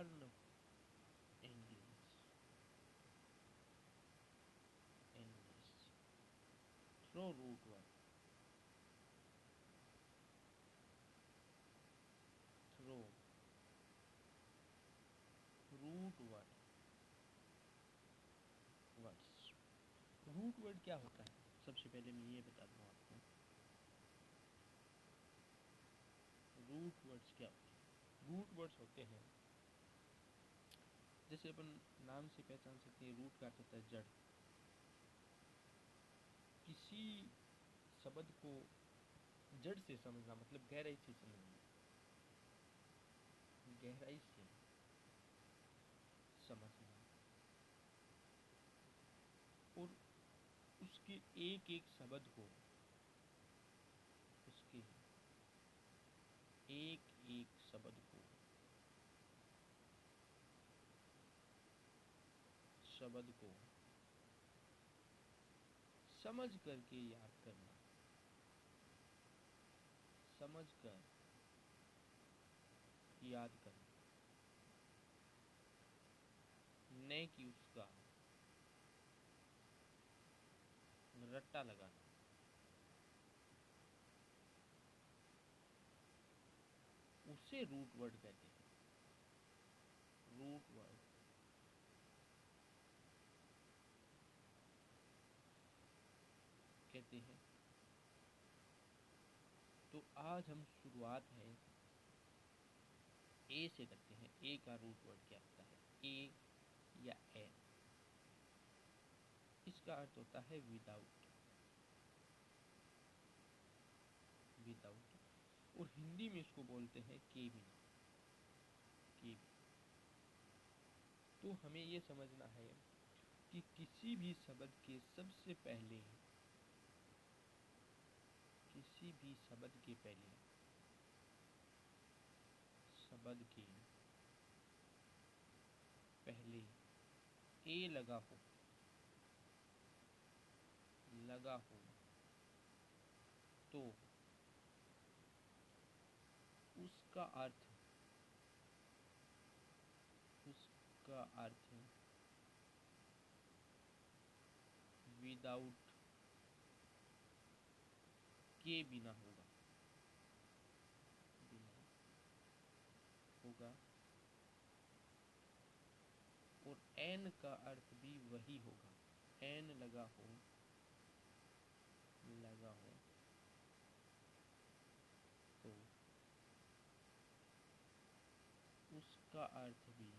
Learn English, English through root word, through root word, words. Root word क्या होता है? सबसे पहले मैं ये बता दूँ आपको, रूट वर्ड्स क्या होते हैं। रूट वर्ड्स होते हैं, जैसे अपन नाम से पहचान सकते हैं, रूट का अर्थ होता है जड़। किसी शब्द को जड़ से समझना मतलब गहराई से समझना, गहराई से समझना, और उसके एक एक शब्द को, उसके एक एक शब्द को, शब्द को समझ करके याद करना, समझ कर याद करना, न कि उसका रट्टा लगाना, उसे रूट वर्ड कहते हैं। रूट वर्ड कहते हैं। तो आज हम शुरुआत है ए से करते हैं। ए का रूट वर्ड क्या होता है? ए या एन, इसका अर्थ होता है विदाउट, विदाउट। और हिंदी में इसको बोलते हैं के बिना, के बिना। तो हमें ये समझना है कि किसी भी शब्द के सबसे पहले, किसी भी शब्द के पहले, शब्द के पहले ए लगा हो, लगा हो, तो उसका अर्थ, उसका अर्थ विदाउट, के बिना होगा, बिना होगा। और एन का अर्थ भी वही होगा। एन लगा हो, लगा हो, तो उसका अर्थ भी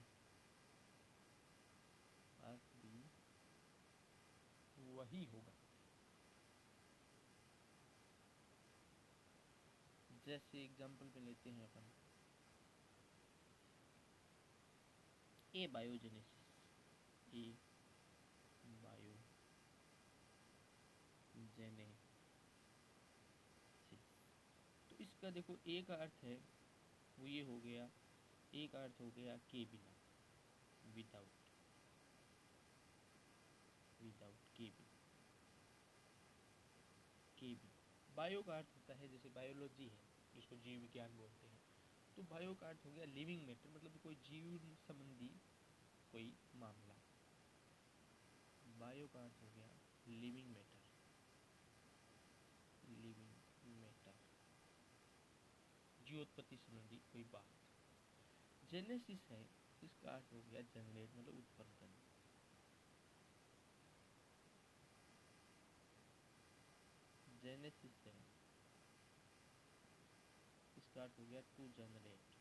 वही होगा। जैसे एग्जांपल पे लेते हैं अपन, ए बायोजेनेसिस, ए बायोजेनेसिस। तो इसका देखो ए का अर्थ है वो ये हो गया, ए का अर्थ हो गया के बिना, विदाउट, विदाउट के बिना, के बिना। बायो का अर्थ होता है, जैसे बायोलॉजी है जिसको जीव विज्ञान बोलते हैं, तो बायो का अर्थ हो गया लिविंग मैटर, मतलब कोई जीव संबंधी कोई मामला। बायो का अर्थ हो गया लिविंग मैटर, लिविंग मैटर, जीवोत्पत्ति संबंधी कोई बात। जेनेसिस है, इसका अर्थ हो गया जनरेट, मतलब उत्पन्न करना। जेनेसिस है, इसका अर्थ हो गया टू जनरेट।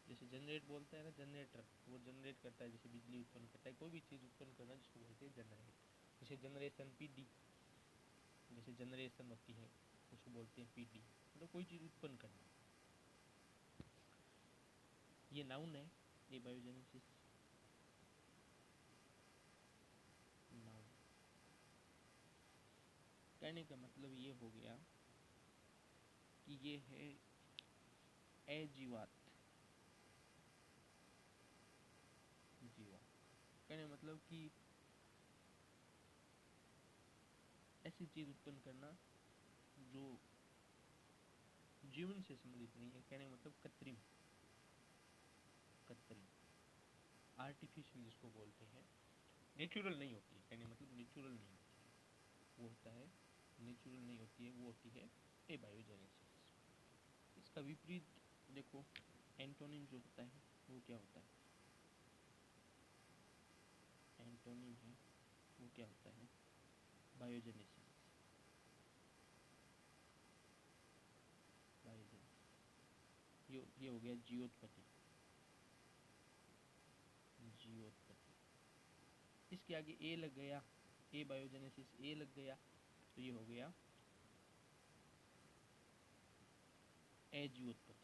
जैसे जनरेट बोलता है ना, जनरेटर, वो जनरेट करता है, जैसे बिजली उत्पन्न करता है, कोई भी चीज़ उत्पन्न करना जिसको बोलते हैं जनरेट। जैसे जनरेशन पीडी, जैसे जनरेशन होती है उसको बोलते हैं पीडी, मतलब कोई चीज़ उत्पन्न करना। ये नाउन है, ये बायोजेनेसिस नाउन। कहने का मतलब ये हो गया कि ये है अजीवात, जीवात। कहने मतलब कि ऐसी चीज़ उत्पन्न करना जो जीवन से संबंधित नहीं है। कहने मतलब कृत्रिम, कृत्रिम, आर्टिफिशियल जिसको बोलते हैं, नेचुरल नहीं होती है, कहने मतलब नेचुरल नहीं होती है, वो होता है नेचुरल नहीं होती है, वो होती है एबायोजेनेसिस। इसका विपरीत देखो, एंटोनिम जो होता है वो क्या होता है, एंटोनिम है वो क्या होता है, बायोजेनेसिस, बायोजेनेसिस। ये हो गया जीवोत्पत्ति, जीवोत्पत्ति। इसके आगे ए लग गया, ए बायोजेनेसिस ए लग गया, तो ये हो गया अजीवोत्पत्ति।